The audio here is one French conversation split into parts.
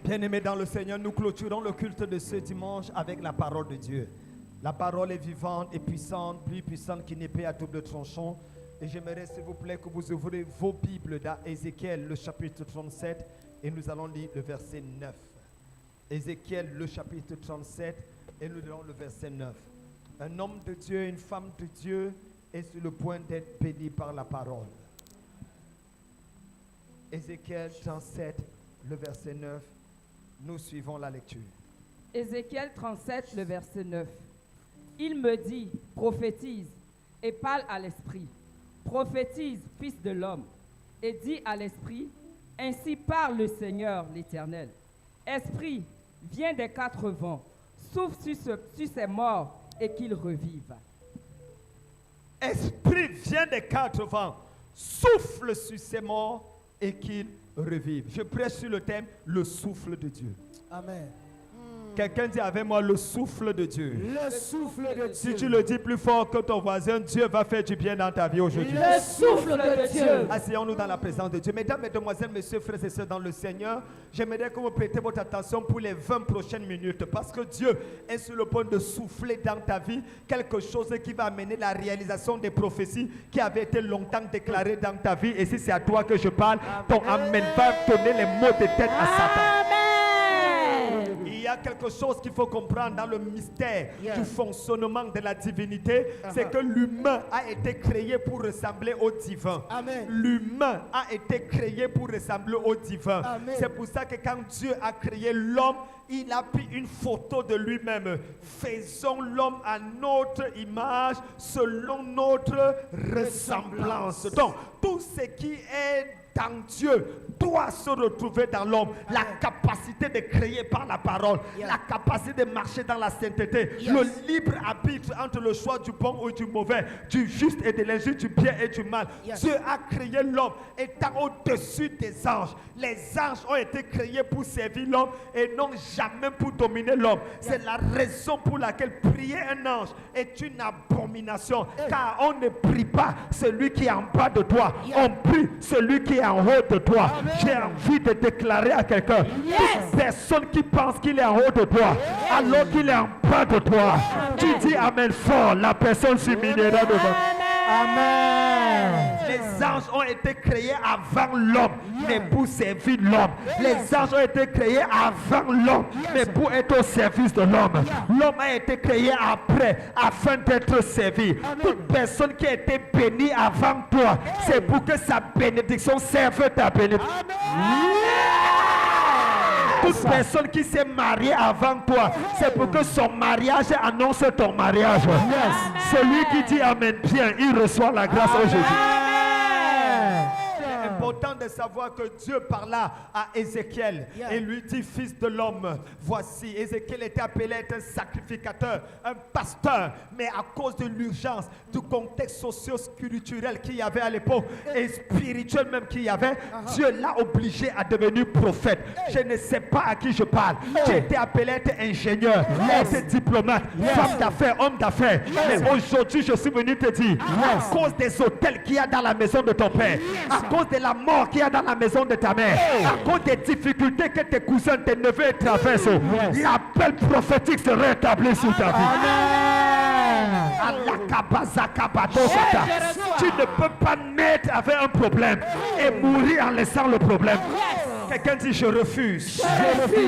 Bien-aimés dans le Seigneur, nous clôturons le culte de ce dimanche avec la parole de Dieu. La parole est vivante et puissante, plus puissante qu'une épée à double tranchant. Et j'aimerais, s'il vous plaît, que vous ouvrez vos Bibles dans Ézéchiel, le chapitre 37, et nous allons lire le verset 9. Ézéchiel, le chapitre 37, et nous lirons le verset 9. Un homme de Dieu, une femme de Dieu est sur le point d'être béni par la parole. Ézéchiel 37, le verset 9. Nous suivons la lecture. Ézéchiel 37, le verset 9. Il me dit, prophétise et parle à l'esprit. Prophétise, fils de l'homme, et dis à l'esprit, ainsi parle le Seigneur l'Éternel. Esprit, viens des quatre vents, souffle sur ces morts et qu'ils revivent. Esprit, viens des quatre vents, souffle sur ces morts et qu'ils revivent. Je prêche sur le thème, le souffle de Dieu. Amen. Quelqu'un dit avec moi, le souffle de Dieu. Le souffle de Dieu. Si tu le dis plus fort que ton voisin, Dieu va faire du bien dans ta vie aujourd'hui. Le souffle de Dieu. Asseyons-nous dans la présence de Dieu. Mesdames, mesdemoiselles, messieurs, frères et sœurs dans le Seigneur, j'aimerais que vous prêtez votre attention pour les 20 prochaines minutes parce que Dieu est sur le point de souffler dans ta vie quelque chose qui va amener la réalisation des prophéties qui avaient été longtemps déclarées dans ta vie. Et si c'est à toi que je parle, ton Amen va donner les mots de tête à Satan. Il y a quelque chose qu'il faut comprendre dans le mystère du fonctionnement de la divinité, c'est que l'humain a été créé pour ressembler au divin. L'humain a été créé pour ressembler au divin. C'est pour ça que quand Dieu a créé l'homme, il a pris une photo de lui-même. Faisons l'homme à notre image, selon notre ressemblance. Donc, tout ce qui est dans Dieu doit se retrouver dans l'homme. La capacité de créer par la parole, la capacité de marcher dans la sainteté, le libre arbitre entre le choix du bon ou du mauvais, du juste et de l'injuste, du bien et du mal. Dieu a créé l'homme étant au-dessus des anges. Les anges ont été créés pour servir l'homme et non jamais pour dominer l'homme. C'est la raison pour laquelle prier un ange est une abomination, car on ne prie pas celui qui est en bas de toi, on prie celui qui est en haut de toi. J'ai envie de déclarer à quelqu'un, toute personne qui pense qu'il est en haut de toi alors qu'il est en bas de toi, tu dis Amen fort, la personne s'humiliera devant. Amen. Les anges ont été créés avant l'homme, mais pour servir l'homme. Les anges ont été créés avant l'homme, mais pour être au service de l'homme. L'homme a été créé après, afin d'être servi. Toute personne qui a été bénie avant toi, c'est pour que sa bénédiction serve ta bénédiction. Toute personne qui s'est mariée avant toi, c'est pour que son mariage annonce ton mariage. Celui qui dit Amen bien, il reçoit la grâce aujourd'hui. C'est important de savoir que Dieu parla à Ézéchiel et lui dit, fils de l'homme, voici, Ézéchiel était appelé à être un sacrificateur, un pasteur, mais à cause de l'urgence, du contexte socio-spirituel qu'il y avait à l'époque et spirituel même qu'il y avait, Dieu l'a obligé à devenir prophète. Je ne sais pas à qui je parle. Tu étais appelé à être ingénieur, à être diplomate, femme d'affaires, homme d'affaires. Mais aujourd'hui, je suis venu te dire, à cause des hôtels qu'il y a dans la maison de ton père, à cause de la mort qu'il y a dans la maison de ta mère, à cause des difficultés que tes cousins, tes neveux traversent, l'appel prophétique se rétablit sur ta vie. Tu ne peux pas naître avec un problème et mourir en laissant le problème. Quelqu'un dit je refuse.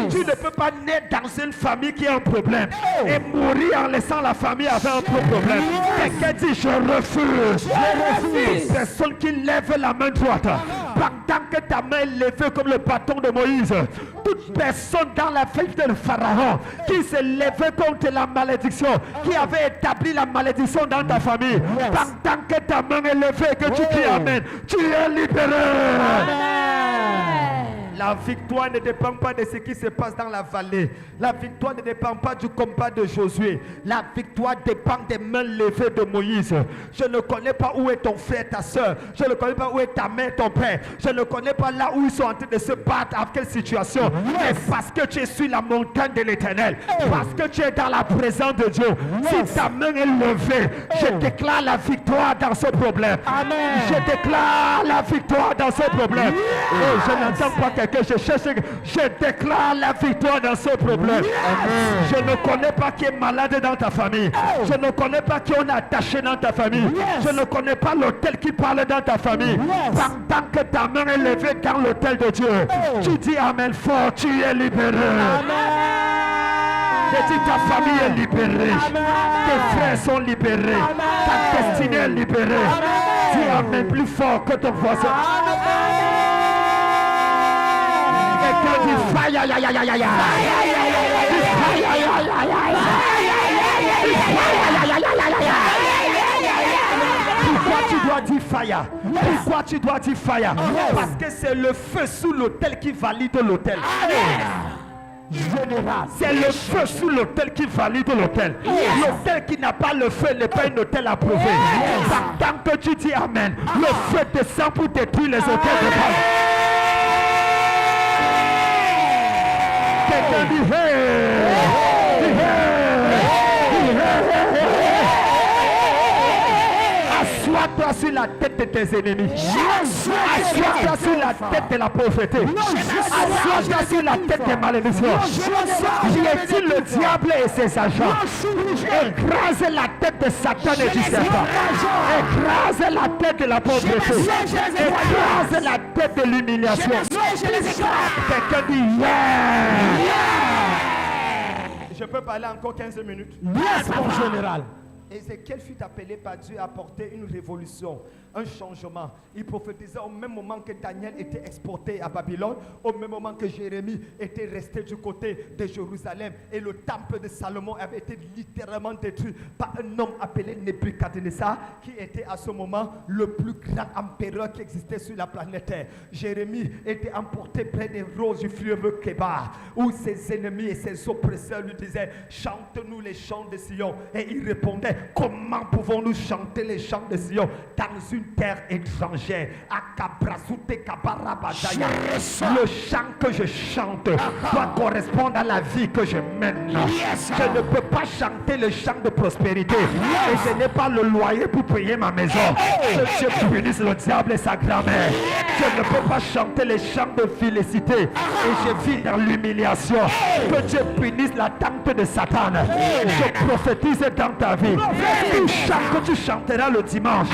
Tu ne peux pas naître dans une famille qui a un problème et mourir en laissant la famille avec un problème. Quelqu'un dit je refuse. Toute personne qui lève la main droite pendant que ta main est levée comme le bâton de Moïse, toute personne dans la famille de Pharaon qui s'est levée contre la malédiction, qui avait établi la malédiction dans ta famille, pendant que ta main est levée, que tu cries Amen, tu es libéré. La victoire ne dépend pas de ce qui se passe dans la vallée. La victoire ne dépend pas du combat de Josué. La victoire dépend des mains levées de Moïse. Je ne connais pas où est ton frère, ta soeur. Je ne connais pas où est ta mère, ton père. Je ne connais pas là où ils sont en train de se battre, avec quelle situation. Mais parce que tu es sur la montagne de l'Éternel, parce que tu es dans la présence de Dieu, si ta main est levée, je déclare la victoire dans ce problème. Je déclare la victoire dans ce problème. Et je n'entends pas quelqu'un que je cherche, je déclare la victoire dans ce problème. Je ne connais pas qui est malade dans ta famille. Je ne connais pas qui on a attaché dans ta famille. Je ne connais pas l'autel qui parle dans ta famille. Pendant que ta main est levée dans l'autel de Dieu, tu dis Amen fort, tu es libéré. Je dis ta famille est libérée. Tes frères sont libérés. Ta destinée est libérée. Dis Amen plus fort que ton voisin. Quelqu'un dit fire, aïe, aïe, aïe, aïe, aïe. Pourquoi tu dois dire fire? Pourquoi tu dois dire fire? Parce que c'est le feu sous l'autel qui valide l'autel. C'est le feu sous l'autel qui valide l'autel. L'autel qui n'a pas le feu n'est pas un autel approuvé. Tant que tu dis Amen, le feu descend pour détruire les autels de Baal. Quelqu'un dit assois-toi sur la tête de tes ennemis. Assois-toi sur la tête de la pauvreté. Assois-toi sur la tête des malédictions. Piétine le diable et ses agents. Écrase la tête de Satan et du serpent. Écrase la tête de la pauvreté. Écrase la tête de l'humiliation. Quelqu'un dit Je peux parler encore 15 minutes. Yes, mon général. Ézéchiel fut appelé par Dieu à apporter une révolution, un changement. Il prophétisait au même moment que Daniel était exporté à Babylone, au même moment que Jérémie était resté du côté de Jérusalem. Et le temple de Salomon avait été littéralement détruit par un homme appelé Nebuchadnezzar, qui était à ce moment le plus grand empereur qui existait sur la planète Terre. Jérémie était emporté près des roses du fleuve Kébar, où ses ennemis et ses oppresseurs lui disaient « Chante-nous les chants de Sion ». Et il répondait « Comment pouvons-nous chanter les chants de Sion dans une terre étrangère ?» Le chant que je chante doit correspondre à la vie que je mène. Je ne peux pas chanter le chant de prospérité et je n'ai pas le loyer pour payer ma maison. Que Dieu punisse le diable et sa grand-mère. Je ne peux pas chanter les chants de félicité et je vis dans l'humiliation. Que Dieu punisse la tente de Satan. Je prophétise dans ta vie. Tout chant que tu chanteras le dimanche,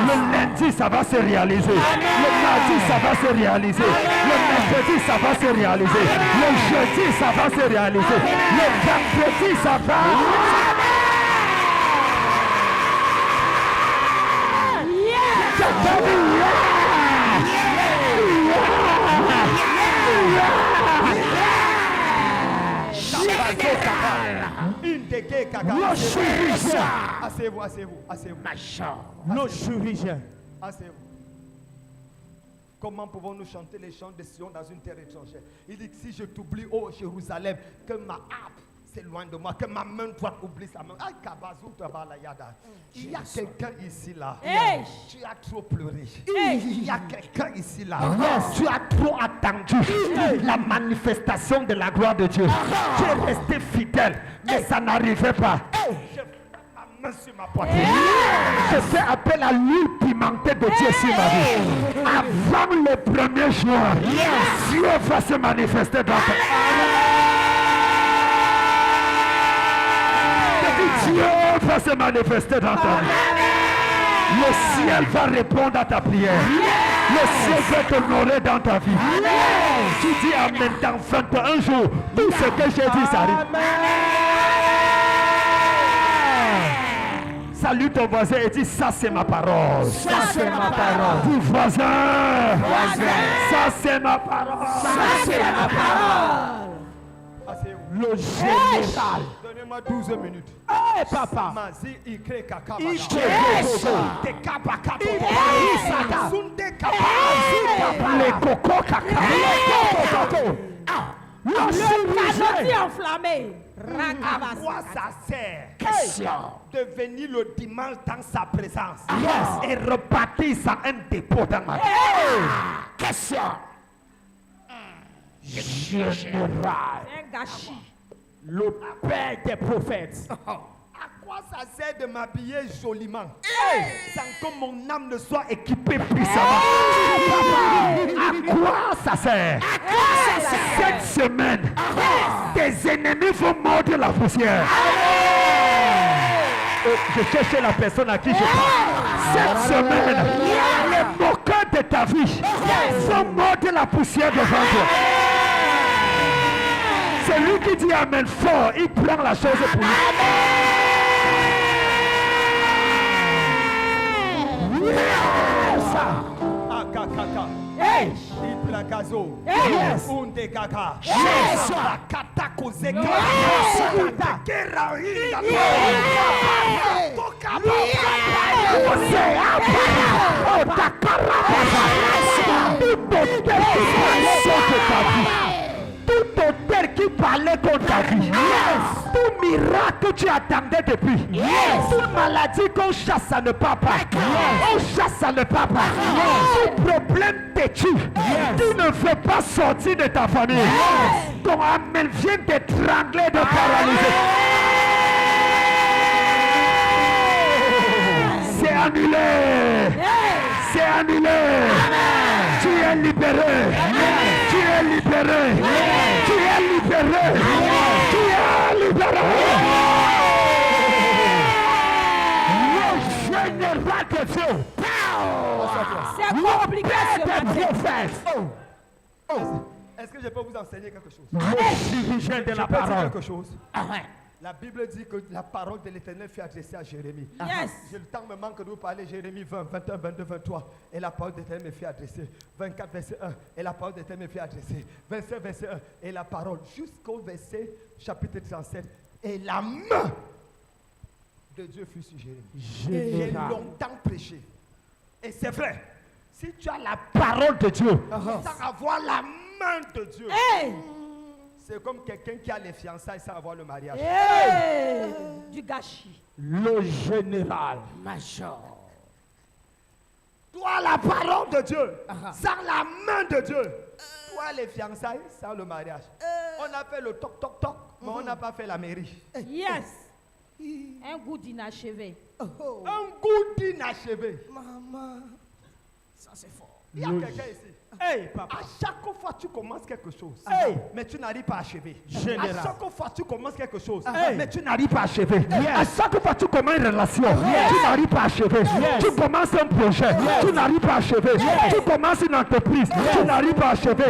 le lundi ça va se réaliser, le mardi ça va se réaliser, le mercredi ça va se réaliser, le jeudi ça va se réaliser, le vendredi ça va. Asseyez-vous, asseyez-vous, asseyez-vous. Le chirurgien. Asseyez-vous. Comment pouvons-nous chanter les chants de Sion dans une terre étrangère? Il dit que si je t'oublie, ô Jérusalem, que ma harpe s'éloigne de moi, que ma main droite oublie sa main. Il y a quelqu'un ici là. Hey. Tu as trop pleuré. Hey. Il y a quelqu'un ici là. Tu as trop attendu la manifestation de la gloire de Dieu. Tu es resté fidèle, mais ça n'arrivait pas. Je fais ma main sur ma poitrine. Je fais appel à l'huile pimentée de Dieu sur ma vie. Avant le 1er juin, Dieu va se manifester dans ta vie. Dieu va se manifester dans ta vie. Le ciel va répondre à ta prière. Le ciel va t'honorer dans ta vie. Tu dis Amen dans 21 jours. Tout ce que j'ai dit, ça arrive. Salue ton voisin et dis ça c'est ma parole. Ça c'est ma parole. Dis voisin. Ça c'est ma parole. Ça c'est ma parole. Le général. Donnez-moi 12 minutes. Hey papa. Mazi ikre kakaba. Les coco kaka. Le canoti enflammé. À quoi ça sert de venir le dimanche dans sa présence et repartir sans un dépôt dans ma vie? Question. Général. Un gâchis. Le père des prophètes. À quoi ça sert de m'habiller joliment sans que mon âme ne soit équipée puissamment? À quoi ça sert? Cette semaine, tes ennemis vont mordre la poussière. Je cherchais la personne à qui je parle. Cette semaine, les moqueurs de ta vie vont mordre la poussière devant toi. Celui qui dit amen fort, il prend la chose pour lui. Akakaka. Iplakazo. Yes. Unde kaka. Yes. Kata kozeka. Kera inga. Toka tout auteur qui parlait contre ta vie, tout miracle que tu attendais depuis, toute maladie qu'on chasse, ça ne part pas, on chasse, ça ne part pas, tout problème te tue, tu ne veux pas sortir de ta famille, ton amen vient t'étrangler, de paralyser. C'est annulé. C'est annulé. Tu es libéré. Tu es libéré. Tu es libéré. Tu es libéré. Le général de Dieu. C'est compliqué ce matin. Est-ce que je peux vous enseigner quelque chose? Le dirigeant de la Je peux dire parole. quelque chose? La Bible dit que la parole de l'Éternel fut adressée à Jérémie. Yes. Le temps me manque de vous parler. Jérémie 20, 21, 22, 23. Et la parole de l'Éternel me fut adressée. 24, verset 1. Et la parole de l'Éternel me fut adressée. 27, verset 1. Et la parole jusqu'au verset chapitre 37. Et la main de Dieu fut sur Jérémie. J'ai longtemps prêché. Et c'est vrai. Si tu as la Parole de Dieu. sans avoir la main de Dieu, Hey! c'est comme quelqu'un qui a les fiançailles sans avoir le mariage. Hey! Du gâchis. Le général. Major. Toi, la parole de Dieu, sans la main de Dieu. Toi, les fiançailles, sans le mariage. On a fait le toc toc toc, mais on n'a pas fait la mairie. Yes. Un goût d'inachevé. Un goût d'inachevé. Maman, ça c'est fort. Il y a quelqu'un ici. Hey, papa. À chaque fois tu commences quelque chose, Hey. mais tu n'arrives pas à achever. Général. À chaque fois tu commences quelque chose, Hey. mais tu n'arrives pas à achever. À chaque fois que tu commences une relation, tu n'arrives pas à achever. Tu commences un projet, tu n'arrives pas à achever. Tu commences une entreprise, tu n'arrives pas à achever.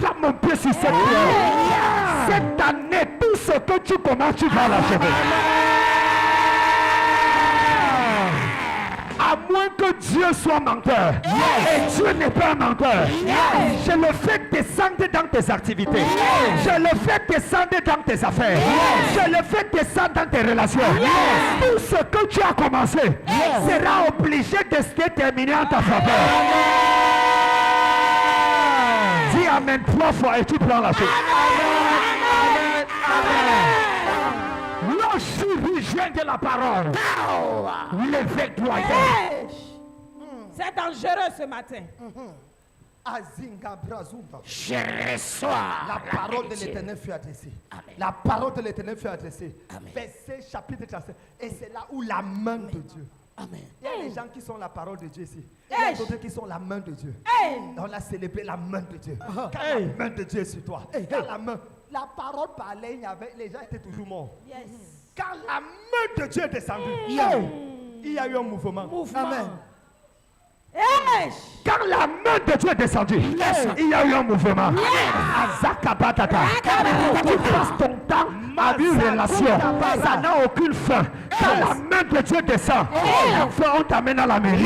Frappe mon pied sur cette pierre. Cette année, tout ce que tu commences, tu vas l'achever. À moins que Dieu soit menteur. Et Dieu n'est pas un menteur. Je le fais descendre dans tes activités. Je le fais descendre dans tes affaires. Je le fais descendre dans tes relations. Tout ce que tu as commencé sera obligé de se terminer en ta faveur. Dis amen 3 fois et tu prends la chose. Le chirurgien de la parole. L'évêque doyen. Hey! C'est dangereux ce matin. Azinga Brazumba. Je reçois La parole de l'Éternel fut adressée. La parole de l'Éternel fut adressée. Verset chapitre 37. Et c'est là où la main de Dieu. Amen. Il y a des gens qui sont la parole de Dieu ici. Il y a d'autres qui sont la main de Dieu. Hey! On a célébré la main de Dieu. Quand la main de Dieu est sur toi, quand la parole parlait, les gens étaient toujours morts. Yes. Quand la main de Dieu est descendue, il y a eu un mouvement. Amen. Hey! Quand la main de Dieu est descendue, il y a eu un mouvement. Azakabatata. Tu passes ton temps à une relation, ça n'a aucune fin. Quand la main de Dieu descend, enfin on t'amène à la mairie.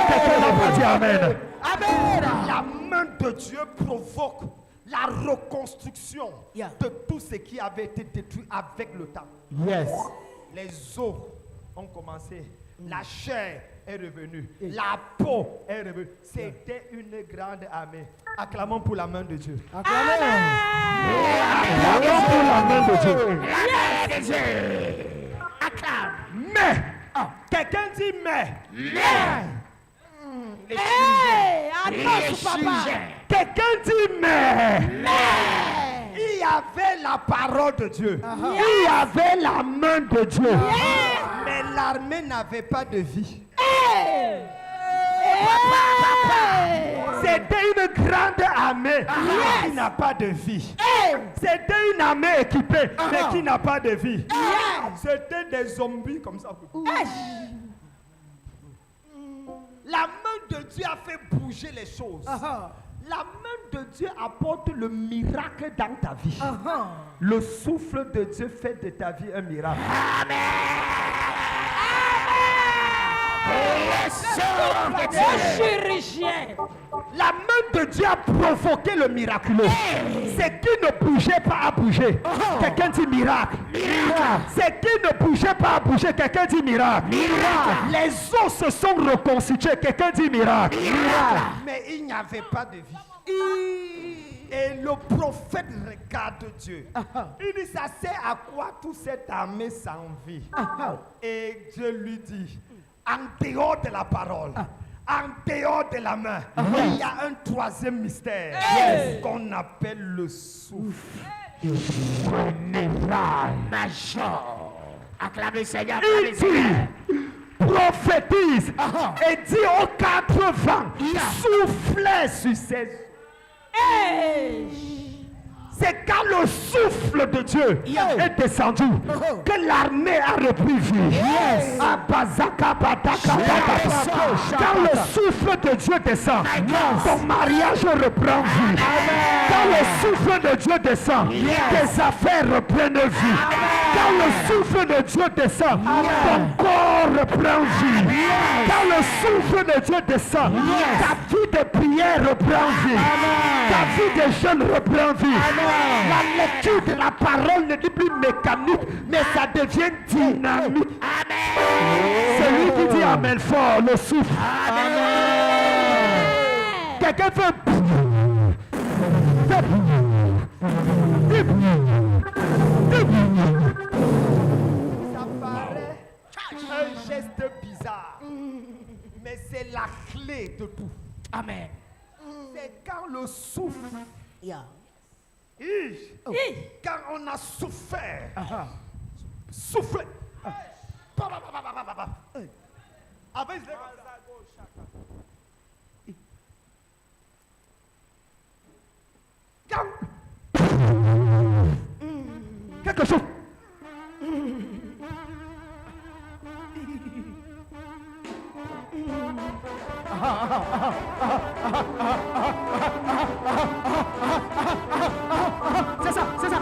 Quelqu'un n'a pas dit amen. Amen. La main de Dieu provoque la reconstruction de tout ce qui avait été détruit avec le temps. Yes. Les os ont commencé, la chair est revenue, la peau est revenue. C'était une grande armée. Acclamons pour la main de Dieu. Acclamons pour la main de Dieu. Mais, Quelqu'un dit mais. Hey! Annonce, papa! quelqu'un dit mais. Il y y avait la parole de Dieu. Il y avait la main de Dieu. Mais l'armée n'avait pas de vie. C'était une grande armée Qui n'a pas de vie. C'était une armée équipée, mais qui n'a pas de vie. C'était des zombies comme ça. La main de Dieu a fait bouger les choses. La main de Dieu apporte le miracle dans ta vie. Le souffle de Dieu fait de ta vie un miracle. La main de Dieu a provoqué le miraculeux. C'est qui ne bougeait pas à bouger. Quelqu'un dit miracle. C'est qui ne bougeait pas à bouger. Quelqu'un dit miracle. Les os se sont reconstitués. Quelqu'un dit miracle. Mais il n'y avait pas de vie. Et le prophète regarde Dieu. Il dit, ça sert à quoi toute cette armée sans vie? Et Dieu lui dit, en dehors de la parole, en dehors de la main, il y a un troisième mystère qu'on appelle le souffle. Acclamez le Seigneur. Il dit, prophétise et dit aux 4 vents, soufflez sur ces. C'est quand le souffle de Dieu est descendu que l'armée a repris vie. Quand le souffle de Dieu descend, ton mariage reprend vie. Quand le souffle de Dieu descend, tes affaires reprennent vie. Quand le souffle de Dieu descend, ton corps reprend vie. Quand le souffle de Dieu descend, ta vie de prière reprend vie. Ta vie de jeûne reprend vie. La lecture de la parole ne dit plus mécanique, mais ça devient dynamique. C'est lui qui dit amen fort, le souffle. Quelqu'un fait. Ça paraît un geste bizarre, mais c'est la clé de tout. Amen. C'est quand le souffle. Quand on a souffert, soufflé. Avec quand quelque chose. C'est ça, c'est ça.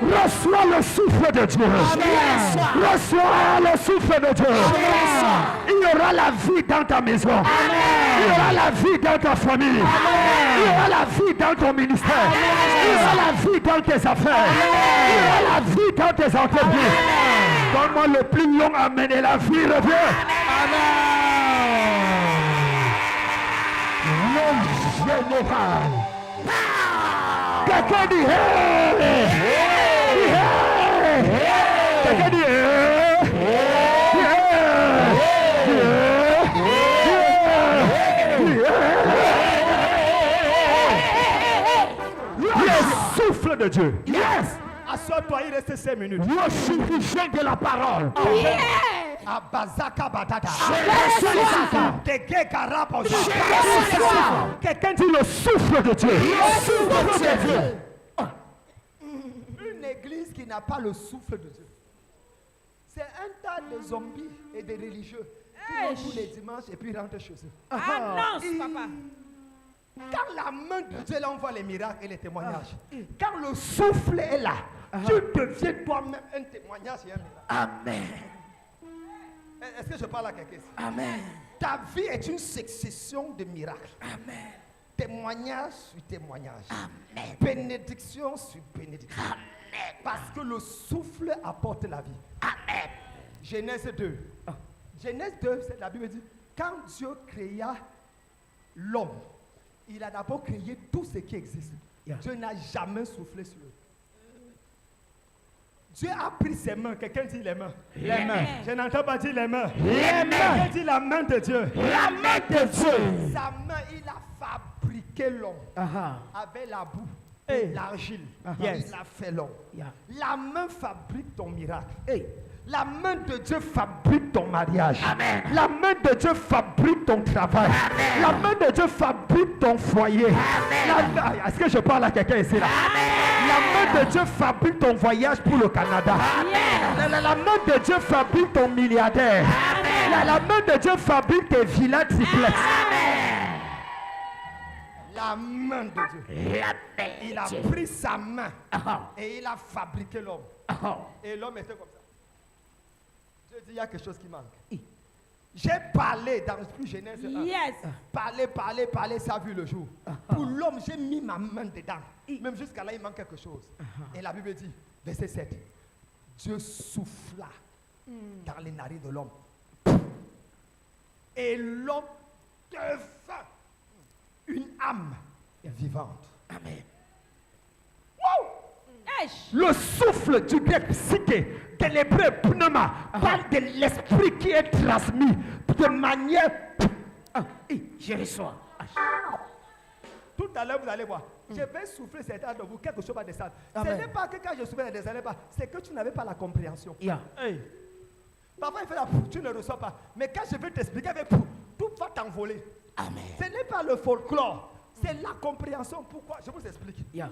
Reçois le souffle de Dieu. Reçois le souffle de Dieu. Il y aura la vie dans ta maison. Il y aura la vie dans ta famille. Il y aura la vie dans ton ministère. Il y aura la vie dans tes affaires. Il y aura la vie dans tes entreprises. Donne-moi le plus long amen et la vie revient. Le général. Quelqu'un dit hey! Quelqu'un dit le souffle de Dieu. Yes! Assure-toi, il reste 5 minutes. Le suffisant de la parole. Abazaka batata. Quelqu'un dit le souffle de Dieu. Le souffle de Dieu. Une église qui n'a pas le souffle de Dieu, c'est un tas de zombies et de religieux qui vont tous les dimanches et puis rentrent chez eux. Annonce, papa. Quand la main de Dieu envoie les miracles et les témoignages, quand le souffle est là, tu deviens toi-même un témoignage et un miracle. Amen. Est-ce que je parle à quelqu'un ici? Amen. Ta vie est une succession de miracles. Amen. Témoignage sur témoignage. Amen. Bénédiction sur bénédiction. Amen. Parce que le souffle apporte la vie. Amen. Genèse 2. Genèse 2, la Bible dit, quand Dieu créa l'homme, il a d'abord créé tout ce qui existe. Yeah. Dieu n'a jamais soufflé sur eux. Dieu a pris ses mains. Quelqu'un dit les mains. Les mains. Je n'entends pas dire les mains. Les mains. Quelqu'un dit la main de Dieu. La main de Dieu. Sa main, il a fabriqué l'homme avec la boue, Hey. l'argile. Yes. Il a fait l'homme. Yeah. La main fabrique ton miracle. Hey. La main de Dieu fabrique ton mariage. Amen. La main de Dieu fabrique ton travail. Amen. La main de Dieu fabrique ton foyer. Amen. Est-ce que je parle à quelqu'un ici là? La main de Dieu fabrique ton voyage pour le Canada. La main de Dieu fabrique ton milliardaire. La main de Dieu fabrique tes villas triplex. La main de Dieu. La main. Il a pris sa main et il a fabriqué l'homme. Et l'homme était comme ça. Dieu dit, il y a quelque chose qui manque. J'ai parlé dans l'esprit Genèse 1. Yes. Parler, ça a vu le jour. Pour l'homme, j'ai mis ma main dedans. Même jusqu'à là, il manque quelque chose. Et la Bible dit, verset 7, Dieu souffla dans les narines de l'homme. Et l'homme devint une âme vivante. Amen. Wow! Esh. Le souffle du grec psyché, de l'hébreu pneuma, parle de l'esprit qui est transmis de manière. Je reçois. Tout à l'heure, vous allez voir. Je vais souffler certains de vous, quelque chose va descendre. Ce Amen. n'est pas que quand je souffle, ne descendait pas. C'est que tu n'avais pas la compréhension. Yeah. Hey. Parfois, il fait la tu ne reçois pas. Mais quand je vais t'expliquer avec tout va t'envoler. Amen. Ce n'est pas le folklore, c'est la compréhension. Pourquoi? Je vous explique. Yeah.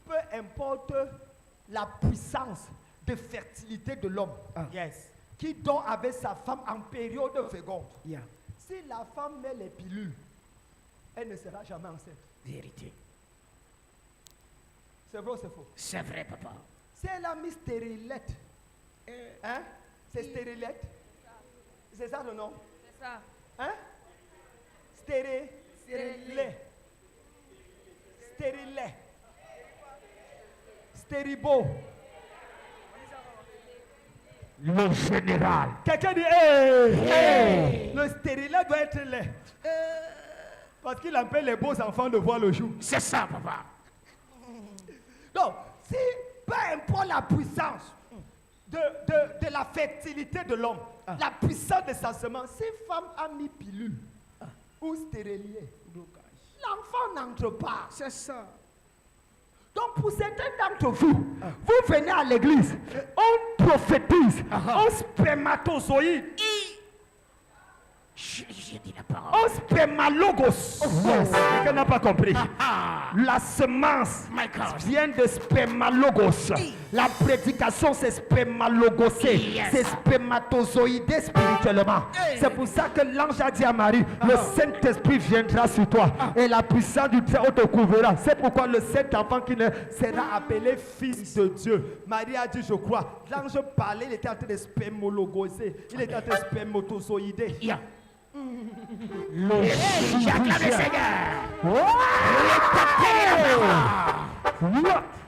Peu importe la puissance de fertilité de l'homme, Yes. qui dort avec sa femme en période féconde. Yeah. Si la femme met les pilules, elle ne sera jamais enceinte. Vérité. C'est vrai ou c'est faux? C'est vrai, papa. Si elle a mis stérilette, hein? C'est stérilette? C'est ça le nom? C'est ça. Hein? Stérilet. Stérilet. Stéribo. Le général. Quelqu'un dit hey! Le stérilet doit être laid. Parce qu'il empêche les beaux enfants de voir le jour. C'est ça, papa. Donc, si peu importe la puissance de la fertilité de l'homme, la puissance de sa semence, si femme a mis pilule ou stérilet, l'enfant n'entre pas. C'est ça. Donc pour certains d'entre vous, vous venez à l'église, on prophétise, on spermatozoïde, Je dis la parole. on spermalogos. Quelqu'un n'a pas compris. La semence My God. vient de spermalogos. La prédication c'est spermalogosé, Yes. c'est spermatozoïdé spirituellement. C'est pour ça que l'ange a dit à Marie, le Saint-Esprit viendra sur toi et la puissance du Très-Haut te couvrira. C'est pourquoi le Saint-Enfant qui ne sera appelé fils de Dieu. Marie a dit, je crois. L'ange parlait, il était en train de spermalogoser, il était en train de spermatozoïdé. Yeah. J'acclame le Seigneur.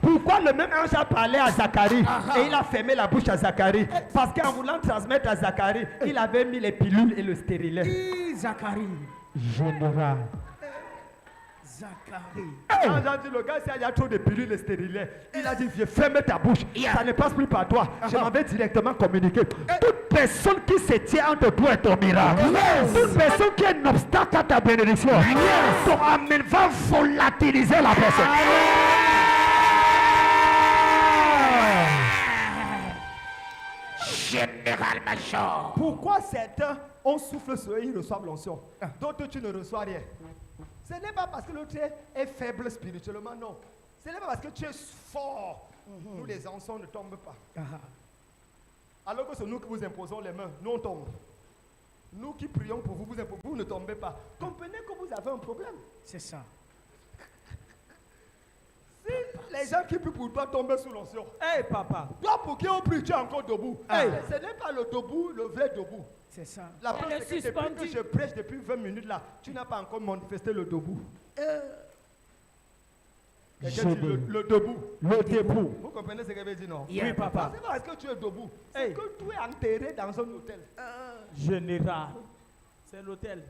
Pourquoi le même ange a parlé à Zacharie et il a fermé la bouche à Zacharie? Parce qu'en voulant transmettre à Zacharie, il avait mis les pilules et le stérilet. Zacharie. Général. Zacharie. L'ange a dit, le gars, s'il y a trop de pilules et stérilet, il a dit, viens, ferme ta bouche. Yeah. Ça ne passe plus par toi. Je m'en vais directement communiquer. Toute personne qui se tient entre toi et ton miracle, toute personne qui est un obstacle à ta bénédiction, ton amen va volatiliser la personne. Général Major. Pourquoi certains, on souffle sur eux, ils reçoivent l'onction. D'autres, tu ne reçois rien. Ce n'est pas parce que l'autre est faible spirituellement, non. Ce n'est pas parce que tu es fort. Nous, les anciens, ne tombent pas. Alors que c'est nous qui vous imposons les mains, nous on tombe. Nous qui prions pour vous, vous ne tombez pas. Comprenez que vous avez un problème. C'est ça. Si les gens qui prient pour toi tombent sous l'onction, Hey, papa. toi pour qui on prie, tu es encore debout. Ah. Ce n'est pas le debout, le vrai debout. C'est ça. La preuve, le c'est que depuis que suspendu. je prêche depuis 20 minutes là, tu n'as pas encore manifesté le debout. Quelqu'un dit le debout. Le debout. Vous comprenez ce que veut dire, non? Yeah. Oui, papa. C'est pas parce que tu es debout, c'est Hey. que tu es enterré dans un hôtel. Général. C'est l'hôtel.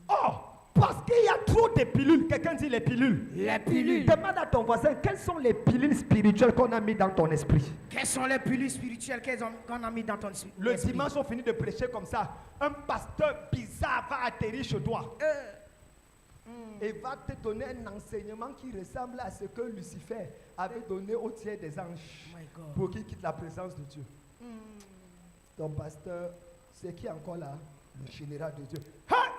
Oh, parce qu'il y a trop de pilules. Quelqu'un dit les pilules. Les pilules. Demande à ton voisin, quelles sont les pilules spirituelles qu'on a mis dans ton esprit? Quelles sont les pilules spirituelles qu'on a mis dans ton esprit? Le dimanche, on finit de prêcher comme ça. Un pasteur bizarre va atterrir chez toi. Et va te donner un enseignement qui ressemble à ce que Lucifer avait donné au tiers des anges My God. pour qu'il quitte la présence de Dieu. Ton pasteur, c'est qui encore là? Le général de Dieu. Hein?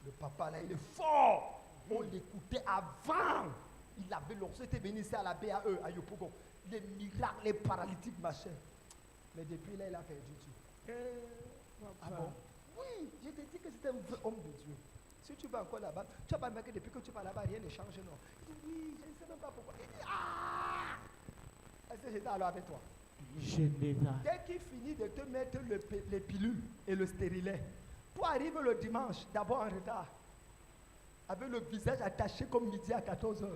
Le papa là, il est fort. On l'écoutait avant. Il avait l'ours, était venu ici à la BAE, à Yopougon. Les miracles, les paralytiques, machin. Mais depuis là, il a perdu Dieu. Ah bon? Oui, je te dis que c'est un vrai homme de Dieu. Si tu vas encore là-bas, tu vas pas remarquer depuis que tu vas là-bas, rien ne change, non. Il dit oui, je ne sais même pas pourquoi. Il dit ah! Est-ce que j'étais alors avec toi? Général. Dès qu'il finit de te mettre les pilules et le stérilet, toi arrives le dimanche, d'abord en retard, avec le visage attaché comme midi à 14h.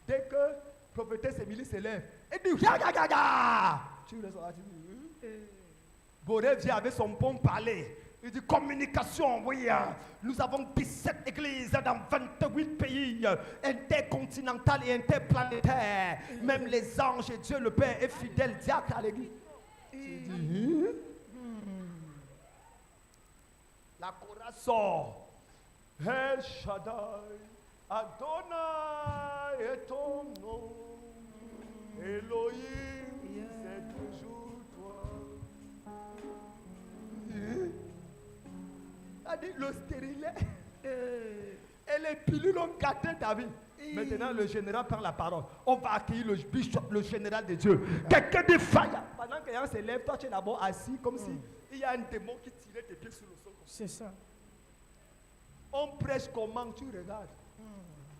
Dès que prophétesse Émilie se lève, elle dit Gaga! Tu restes là, tu dis Boré vient avec son bon parler. Il dit communication, oui. Nous avons 17 églises dans 28 pays, intercontinental et interplanétaire. Même les anges et Dieu le Père est fidèle diacre à l'église. Tu dis, la chorale sort. El Shaddai, Adonai est ton nom. Elohim, c'est toujours toi. A dit le stérilet et les pilules ont gâté ta vie. Maintenant, le général prend la parole. On va accueillir le bishop, le général de Dieu. Quelqu'un de faille. Pendant que quelqu'un se lève, toi tu es d'abord assis comme si il y a un démon qui tirait tes pieds sur le sol. C'est ça. On prêche comment tu regardes.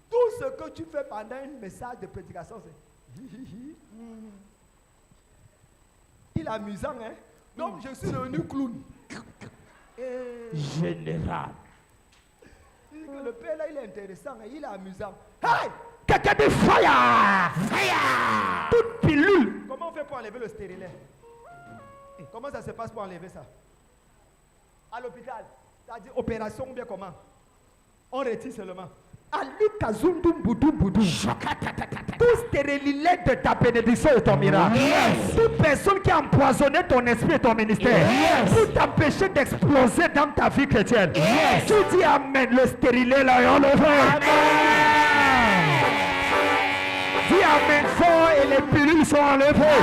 Tout ce que tu fais pendant un message de prédication, c'est il est amusant, hein? Donc je suis devenu clown. Général. Le père là, il est intéressant, hein? Il est amusant. Hey! Quelqu'un de fire! Fire! Toute pilule. Comment on fait pour enlever le stérilet? Comment ça se passe pour enlever ça? À l'hôpital, tu as dit opération ou bien comment? On retire seulement. Tout stérilet de ta bénédiction et ton miracle. Toute personne qui a empoisonné ton esprit et ton ministère pour t'empêcher d'exploser dans ta vie chrétienne. Tu dis amen, le stérilet là est enlevé. Dis amen fort et les pilules sont enlevées.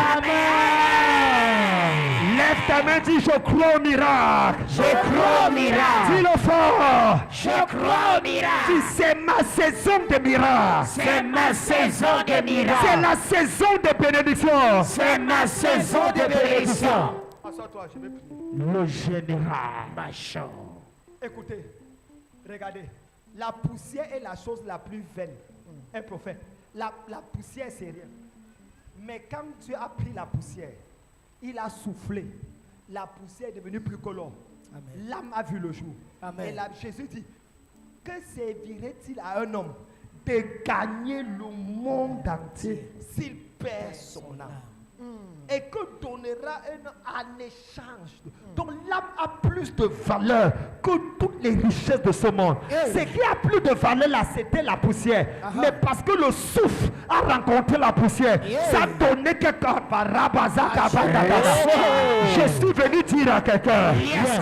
Lève ta main, dis je crois au miracle. Je crois au miracle. Dis-le fort. Je crois au miracle. Dis c'est ma saison de miracle. C'est ma saison de miracle. C'est la saison de bénédiction. C'est ma saison de bénédiction. Assois-toi, je vais prier. Le général. Machin. Écoutez, regardez. La poussière est la chose la plus vaine. Un prophète. La poussière, c'est rien. Mais quand Dieu a pris la poussière, il a soufflé. La poussière est devenue plus colore. L'âme a vu le jour. Amen. Et là, Jésus dit, que servirait-il à un homme de gagner le monde entier s'il perd son âme? Et que donnera un échange. Donc l'âme a plus de valeur que toutes les richesses de ce monde. Ce qui a plus de valeur là, c'était la poussière. Mais parce que le souffle a rencontré la poussière, ça a donné quelque Je suis venu dire à quelqu'un,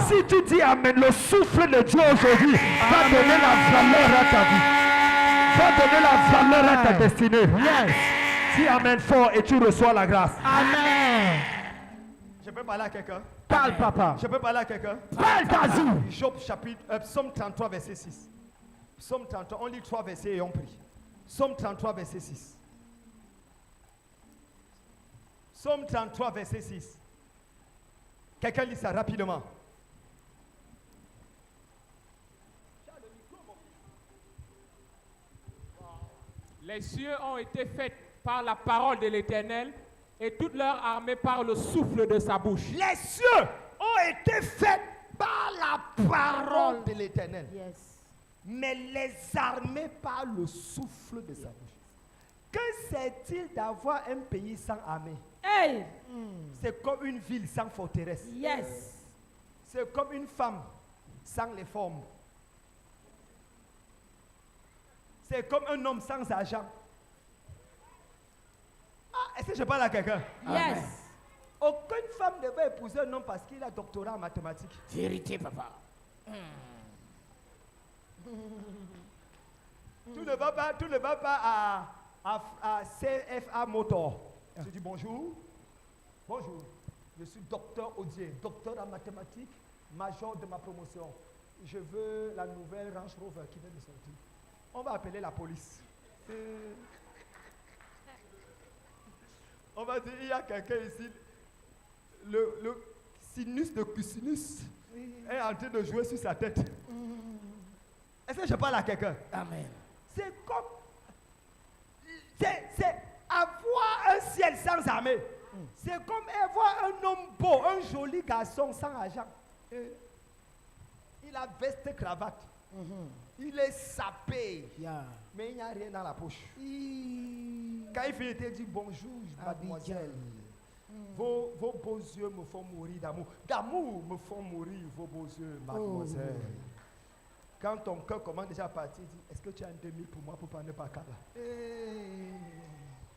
si tu dis amen, le souffle de Dieu aujourd'hui va donner la valeur à ta vie. Va donner la valeur à ta destinée. Dis amen fort et tu reçois la grâce. Amen. Je peux parler à quelqu'un? Parle papa. Je peux parler à quelqu'un? Parle Kazou. Job chapitre, Psaume 33 verset 6. Psaume 33, on lit 3 versets et on prie. Psaume 33 verset 6. Psaume 33 verset 6. Quelqu'un lit ça rapidement. Les cieux ont été faits par la parole de l'Éternel et toute leur armée par le souffle de sa bouche. Les cieux ont été faits par la parole de l'Éternel. Mais les armées par le souffle de sa bouche. Que c'est-il d'avoir un pays sans armée? Hey! C'est comme une ville sans forteresse. Yes! C'est comme une femme sans les formes. c'est comme un homme sans argent. Ah, est-ce que je parle à quelqu'un? Yes. Aucune femme ne va épouser un homme parce qu'il a doctorat en mathématiques. Vérité, papa. Tu ne vas pas à CFA Motor. Tu dis bonjour. Bonjour. Je suis docteur Odier, docteur en mathématiques, major de ma promotion. Je veux la nouvelle Range Rover qui vient de sortir. On va appeler la police. On va dire, il y a quelqu'un ici, le sinus de Cusinus est en train de jouer sur sa tête. Est-ce que je parle à quelqu'un? Amen. C'est comme... C'est avoir un ciel sans armée. C'est comme avoir un homme beau, un joli garçon sans argent. Il a veste, cravate. Il est sapé. Yeah. Mais il n'y a rien dans la poche. Quand il finit, il dit bonjour, mademoiselle. Vos beaux yeux me font mourir d'amour. D'amour me font mourir vos beaux yeux, mademoiselle. Quand ton cœur commence déjà à partir, il dit, est-ce que tu as un demi pour moi pour prendre par là?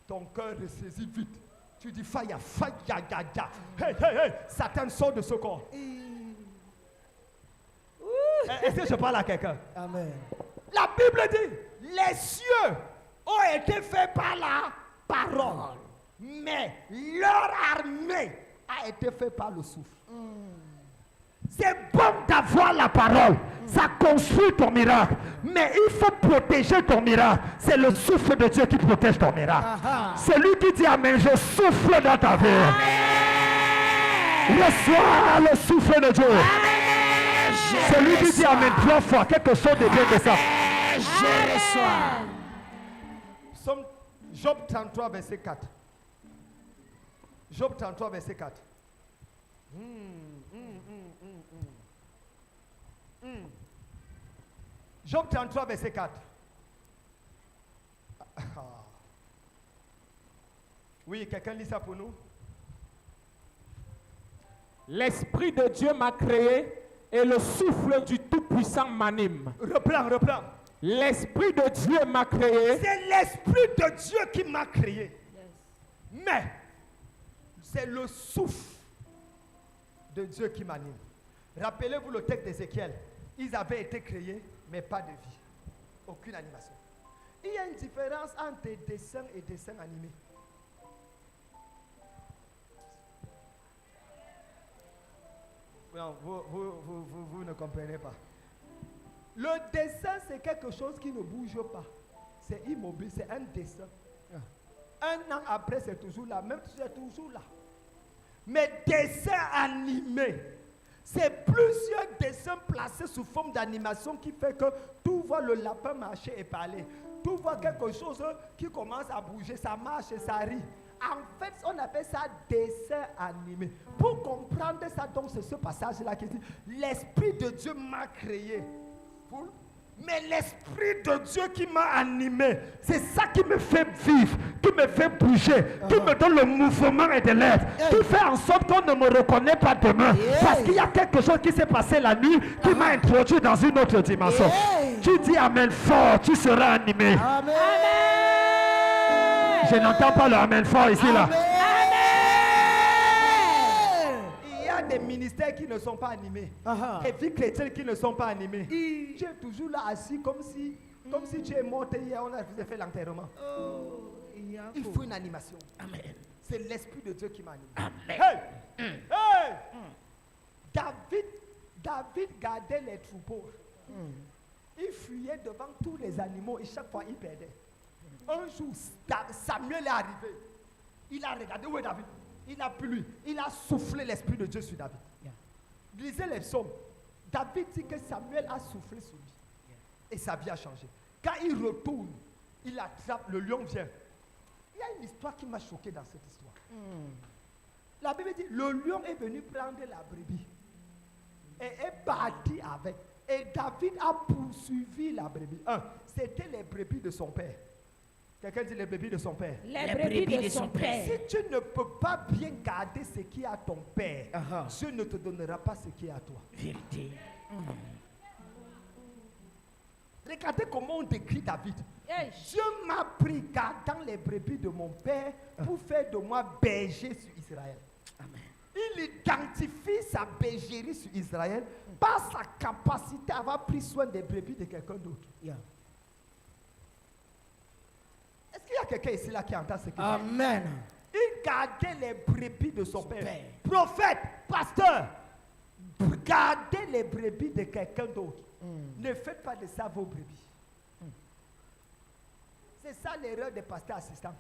Ton cœur ressaisit vite. Tu dis, faya, faya, ya, ya. Hey, hey, hey, Satan sort de ce corps. Est-ce que je parle à quelqu'un? Amen. La Bible dit, les cieux ont été faits par la parole, mais leur armée a été faite par le souffle. C'est bon d'avoir la parole. Ça construit ton miracle. Mais il faut protéger ton miracle. C'est le souffle de Dieu qui protège ton miracle. C'est lui qui dit amen, je souffle dans ta vie. Reçois le souffle de Dieu. C'est lui qui dit amen 3 fois. Quelque chose de bien de ça. Je reçois. Somme Job 33, verset 4. Job 33, verset 4. Job 33, verset 4. Oui, quelqu'un lit ça pour nous? L'Esprit de Dieu m'a créé et le souffle du Tout-Puissant m'anime. Reprends. L'Esprit de Dieu m'a créé. C'est l'Esprit de Dieu qui m'a créé. Yes. Mais c'est le souffle de Dieu qui m'anime. Rappelez-vous le texte d'Ézéchiel. Ils avaient été créés, mais pas de vie. Aucune animation. Il y a une différence entre dessin et dessin animé. Non, vous ne comprenez pas. Le dessin, c'est quelque chose qui ne bouge pas. C'est immobile, c'est un dessin. Un an après, c'est toujours là. Même si c'est toujours là. Mais dessin animé, c'est plusieurs dessins placés sous forme d'animation qui fait que tu vois le lapin marcher et parler. Tu vois quelque chose qui commence à bouger, ça marche et ça rit. En fait, on appelle ça dessin animé. Pour comprendre ça, donc c'est ce passage-là qui dit, l'Esprit de Dieu m'a créé. Mais l'Esprit de Dieu qui m'a animé, c'est ça qui me fait vivre, qui me fait bouger, qui me donne le mouvement et de l'aide, qui fait en sorte qu'on ne me reconnaît pas demain. Parce qu'il y a quelque chose qui s'est passé la nuit qui m'a introduit dans une autre dimension. Tu dis amen fort, tu seras animé. Amen. Je n'entends pas le amen fort ici là. il y a des ministères qui ne sont pas animés. Des vies chrétiennes qui ne sont pas animées. Tu es toujours là assis comme si tu es mort hier, on a fait l'enterrement. Il faut une animation. Amen. C'est l'Esprit de Dieu qui m'anime. Amen. Hey! David gardait les troupeaux. Il fuyait devant tous les animaux et chaque fois il perdait. Un jour, Samuel est arrivé. Il a regardé, où est David? Il a plu. Il a soufflé l'Esprit de Dieu sur David. Lisez les psaumes. David dit que Samuel a soufflé sur lui. Et sa vie a changé. Quand il retourne, il attrape, le lion vient. Il y a une histoire qui m'a choqué dans cette histoire. La Bible dit, le lion est venu prendre la brebis. Et est parti avec. Et David a poursuivi la brebis. C'était les brebis de son père. Quelqu'un dit les brebis de son père. Les brebis de son père. Si tu ne peux pas bien garder ce qui est à ton père, Dieu ne te donnera pas ce qui est à toi. Vérité. Regardez comment on décrit David. Hey. Dieu m'a pris gardant les brebis de mon père pour faire de moi berger sur Israël. Amen. Il identifie sa bergerie sur Israël par sa capacité à avoir pris soin des brebis de quelqu'un d'autre. Yeah. Est-ce qu'il y a quelqu'un ici là qui entend ce qu'il dit? Amen. Il gardait les brebis de son père. père. Prophète, pasteur, gardez les brebis de quelqu'un d'autre. Ne faites pas de ça vos brebis. C'est ça l'erreur des pasteurs assistants.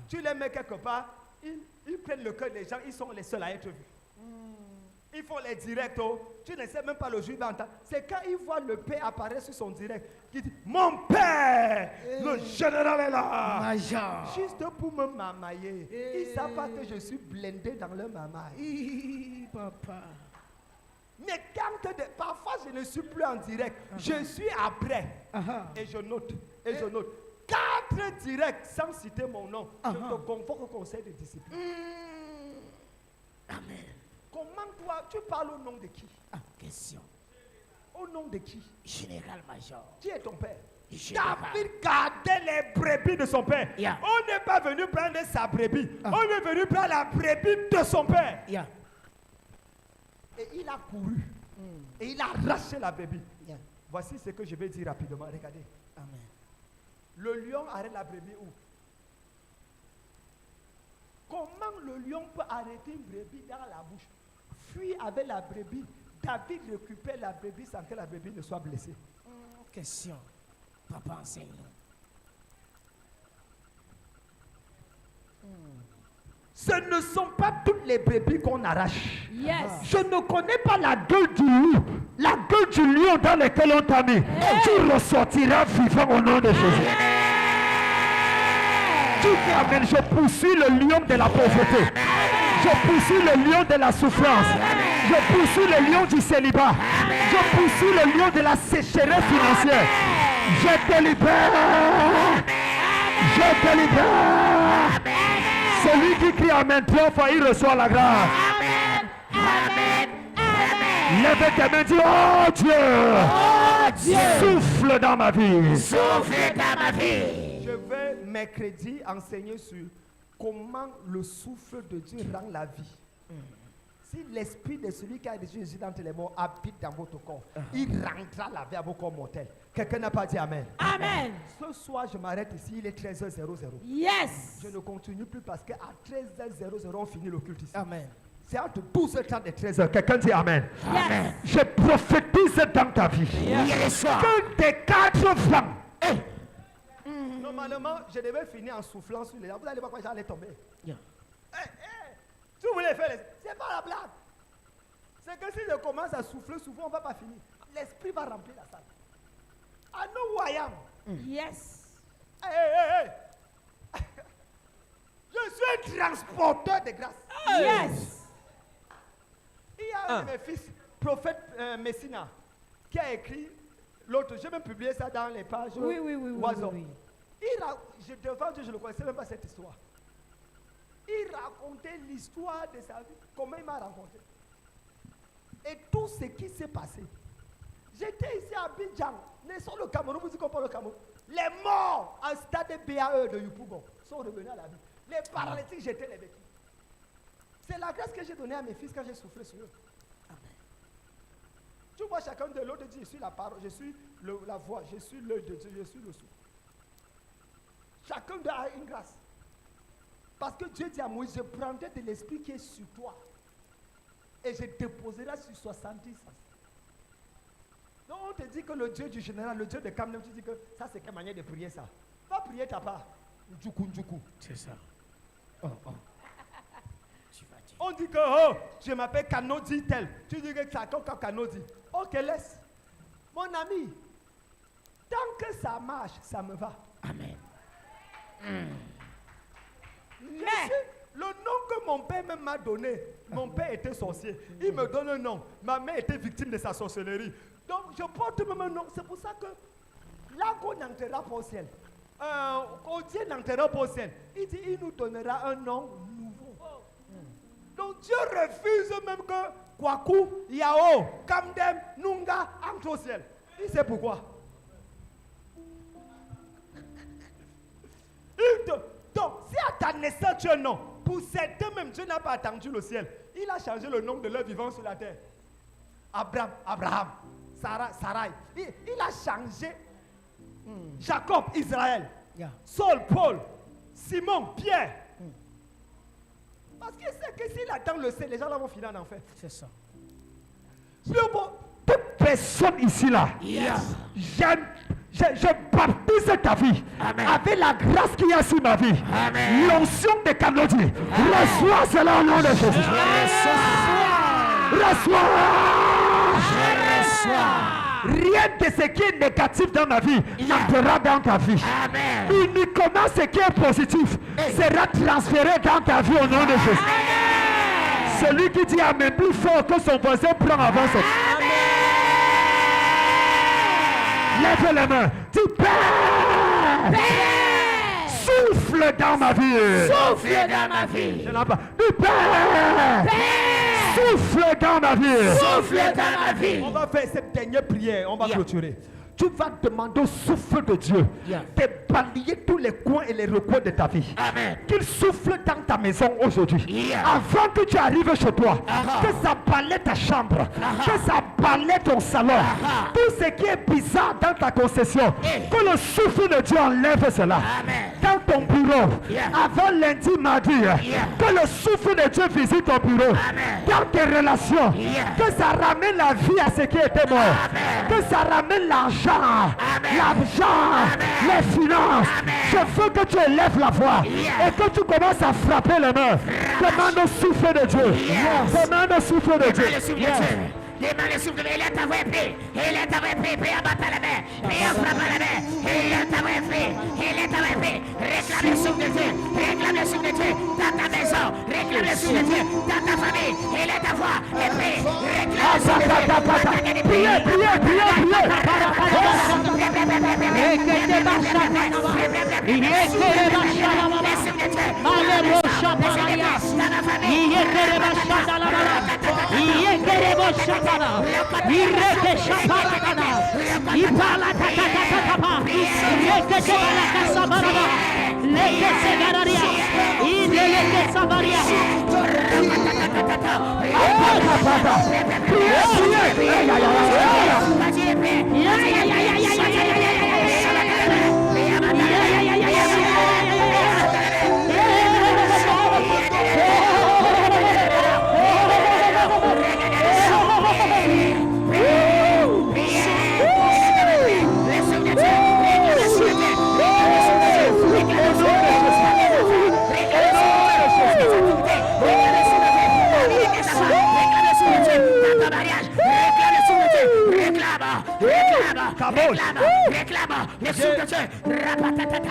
Tu les mets quelque part, ils prennent le cœur des gens, ils sont les seuls à être vus. Ils font les directs, tu ne sais même pas le jour d'entendre. C'est quand ils voient le père apparaître sur son direct, qu'il dit, mon père, le général est là. Major. Juste pour me mamailler. Ils ne savent pas que je suis blindé dans leur mamaille. Hi, papa. Mais parfois je ne suis plus en direct, je suis après. Et je note, et je note. 4 directs sans citer mon nom. Je te convoque au conseil de discipline. Amen. Comment toi, tu parles au nom de qui? Question. Au nom de qui? Général Major. Qui est ton père? Général. David gardait les brebis de son père. Yeah. On n'est pas venu prendre sa brebis. On est venu prendre la brebis de son père. Yeah. Et il a couru. Et il a arraché la brebis. Yeah. Voici ce que je vais dire rapidement. Regardez. Amen. Le lion arrête la brebis où? Comment le lion peut arrêter une brebis dans la bouche? Fuir avec la brebis. David récupère la brebis sans que la brebis ne soit blessée. Question. Papa enseigne. Ce ne sont pas toutes les brebis qu'on arrache. Yes. Je ne connais pas la gueule du loup, la gueule du lion dans lequel on t'a mis. Tu ressortiras vivant au nom de Jésus. Tu dis amen, je poursuis le lion de la pauvreté. Je poursuis le lion de la souffrance. Je poursuis le lion du célibat. Je poursuis le lion de la sécheresse financière. Je te libère. Je te libère. Celui qui crie amen 3 fois, il reçoit la grâce. Lève tes mains, dis oh Dieu, souffle dans ma vie. Souffle dans ma vie. Je vais mercredi enseigner sur comment le souffle de Dieu rend la vie. Si l'esprit de celui qui a reçu Jésus dans les morts habite dans votre corps, il rendra la vie à vos corps mortels. Quelqu'un n'a pas dit amen. Amen. Ce soir, je m'arrête ici, il est 13h00. Yes. Je ne continue plus parce qu'à 13h00, on finit le culte ici. Amen. C'est entre 12h30 et 13h. Quelqu'un dit amen. Yes. Je prophétise dans ta vie que tes 4 flammes. Normalement, je devais finir en soufflant sur les gens. Vous allez voir quand j'allais tomber. Yeah. Si vous voulez faire, c'est pas la blague. C'est que si je commence à souffler souvent, on ne va pas finir. L'esprit va remplir la salle. I know who I am. Yes. Hey. Je suis un transporteur de grâce. Yes. Il y a un de mes fils, prophète Messina, qui a écrit l'autre. J'ai même publié ça dans les pages Oui. WhatsApp. Devant Dieu, je ne connaissais même pas cette histoire. Il racontait l'histoire de sa vie, comment il m'a rencontré. Et tout ce qui s'est passé. J'étais ici à Abidjan, naissant le Cameroun, vous dites qu'on parle le Cameroun. Les morts en stade BAE de Yupougon sont revenus à la vie. Les paralytiques, j'étais les vécus. C'est la grâce que j'ai donnée à mes fils quand j'ai soufflé sur eux. Amen. Tu vois, chacun de l'autre dit, je suis la parole, je suis la voix, je suis l'œil de Dieu, je suis le souffle. Chacun a une grâce. Parce que Dieu dit à Moïse, je prendrai de l'esprit qui est sur toi et je déposerai sur 70 ans. Donc on te dit que le Dieu du général, le Dieu de Kamnem, tu dis que ça c'est quelle manière de prier ça. Va prier ta part. Njuku. C'est ça. Tu vas dire. On dit que je m'appelle Kanodi tel. Tu dis que c'est comme Kanodi. Ok, laisse. Mon ami, tant que ça marche, ça me va. Amen. Le nom que mon père même m'a donné, mon père était sorcier. Il me donne un nom. Ma mère était victime de sa sorcellerie. Donc je porte même un nom. C'est pour ça que là qu'on n'entrera pas au ciel, Dieu n'entrera pas au ciel. Il dit, il nous donnera un nom nouveau. Donc Dieu refuse même que Kwaku, Yao, Kamdem, Nunga entrent au ciel. Il sait pourquoi. Donc, si à ta naissance tu es un nom, pour certains même, Dieu n'a pas attendu le ciel. Il a changé le nom de leur vivant sur la terre. Abraham, Sarai. Il a changé Jacob, Israël. Yeah. Saul, Paul, Simon, Pierre. Parce qu'il sait que s'il attend le ciel, les gens là vont finir en enfer. C'est ça. Toute personne ici là, je baptise ta vie avec la grâce qu'il y a sur ma vie. L'onction de Canodie. Reçois cela au nom de Jésus. Reçois. Rien de ce qui est négatif dans ma vie n'entrera dans ta vie. Uniquement ce qui est positif sera transféré dans ta vie au nom de Jésus. Celui qui dit Amen plus fort que son voisin prend avance. Lève les mains. Dis Père. Souffle dans ma vie. Souffle dans ma vie. Je n'en pas. Dis Père. Souffle dans ma vie. Souffle dans ma vie. On va faire cette dernière prière, on va clôturer. Tu vas demander au souffle de Dieu de balayer tous les coins et les recoins de ta vie. Amen. Qu'il souffle dans ta maison aujourd'hui. Avant que tu arrives chez toi, que ça balaye ta chambre, que ça balaye ton salon. Tout ce qui est bizarre dans ta concession, que le souffle de Dieu enlève cela. Dans ton bureau, avant lundi, mardi, que le souffle de Dieu visite ton bureau. Dans tes relations, que ça ramène la vie à ce qui était mort. Que ça ramène l'argent, les finances. Je veux que tu élèves la voix et que tu commences à frapper les mains. Demande au souffle de Dieu. Demande au souffle de Dieu. Demande le souffle de Dieu. Il est ta voix épée. Il est ta voix épée. Prie à battre la main. Prie à frapper la main. Il est ta voix épée. Il est ta voix épée. Réclame le souffle de Dieu. Réclame le souffle de Dieu dans ta maison. Réclame le souffle de Dieu dans ta famille. Il est ta voix épée. Réclame le souffle de Dieu. Priez, priez, priez, priez.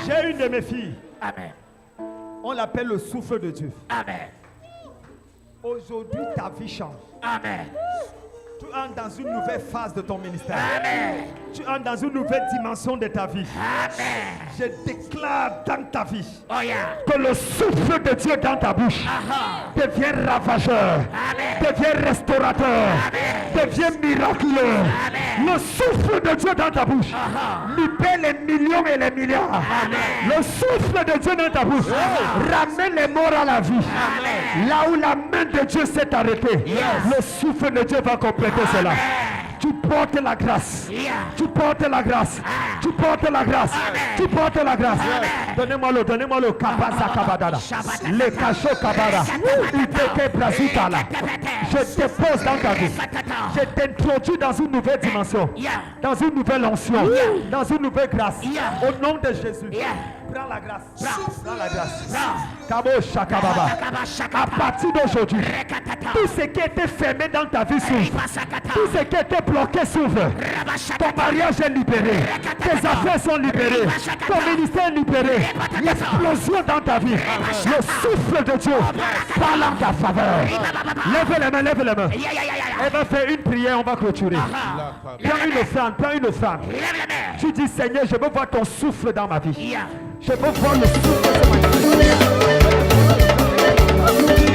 J'ai une de mes filles. Amen. On l'appelle le souffle de Dieu. Amen. Aujourd'hui, ta vie change. Amen. Tu entres dans une nouvelle phase de ton ministère. Amen. Tu entres dans une nouvelle dimension de ta vie. Amen. Je déclare dans ta vie Oh yeah. Que le souffle de Dieu dans ta bouche devienne ravageur, devienne restaurateur, devienne miraculeux. Le souffle de Dieu dans ta bouche libère les millions et les milliards. Le souffle de Dieu dans ta bouche ramène les morts à la vie. Là où la main de Dieu s'est arrêtée, le souffle de Dieu va compléter cela. Tu portes la grâce. Tu portes la grâce. Tu portes la grâce. Tu portes la grâce. Donnez-moi le kabasa kabadada. Le cacho kabara. Iteke brazitala. Je te pose dans ta vie. Je t'introduis dans une nouvelle dimension. Dans une nouvelle onction. Dans une nouvelle grâce. Au nom de Jésus. Prends la grâce. Prends la grâce. Kabo shakababa. À partir d'aujourd'hui, tout ce qui était fermé dans ta vie s'ouvre. Tout ce qui était bloqué s'ouvre. Ton mariage est libéré. Tes affaires sont libérées. Ton ministère est libéré. L'explosion dans ta vie. Le souffle de Dieu parle en ta faveur. Lève les mains, lève les mains. Elle va faire une prière, on va clôturer. Prends une offrande, prends une offrande. Tu dis Seigneur, je veux voir ton souffle dans ma vie. Je veux voir le souffle de ma vie.